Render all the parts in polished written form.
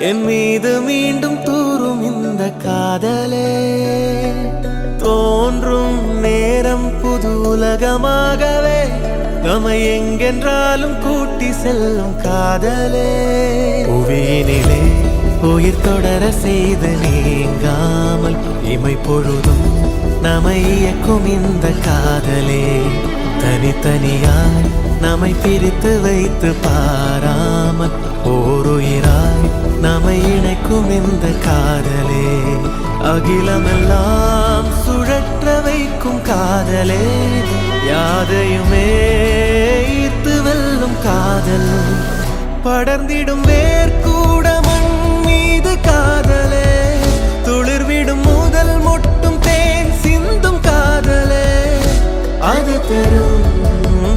என் மீது மீண்டும் தூரும் இந்த காதலே தோன்றும் நேரம் புது உலகமாகவே நம்மை எங்கென்றாலும் கூட்டி செல்லும் காதலே புவியினிலே உயிர் தொடர செய்து நீங்காமல் இமை பொழுதும் நம்மை இயக்கும் இந்த காதலே தனித்தனியாய் நம்மை பிரித்து வைத்து பாராமல் ஓருயிராய் நம்மை இணைக்கும் இந்த காதலே அகிலமெல்லாம் சுழற்ற வைக்கும் காதலே யாதையுமே ஈர்த்து வெல்லும் காதல் படர்ந்திடும் வேர்க்கூட மண் மீது காதலே துளிர்விடும் முதல் மொட்டும் தேன் சிந்தும் காதலே அது பெரும்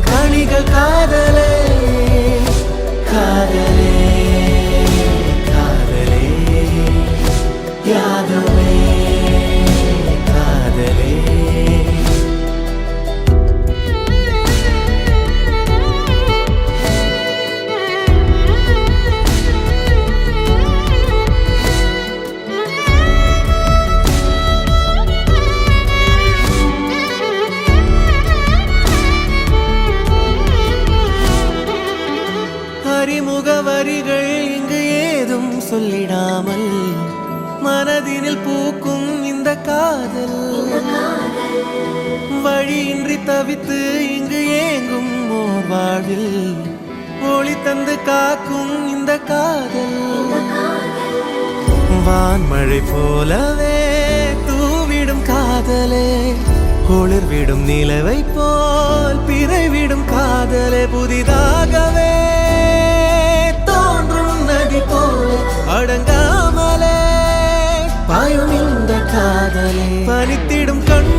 கனிகள் காதலே காதலே காதலே யாதுமே காதலே முகவரிகள் இங்கு ஏதும் சொல்லிடாமல் மனதினில் பூக்கும் இந்த காதல் வழியின்றி தவித்து இங்கு ஏங்கும் ஓர் வாழ்வில் ஒளி தந்து காக்கும் இந்த காதல் வான்மழை போலவே தூவிடும் காதலே ஒளிர்விடும் நிலவை போல் பிறைவிடும் காதலே புதிதாகவே அடங்காமலே பாயும் இந்த காதலே பனித்திடும் கண்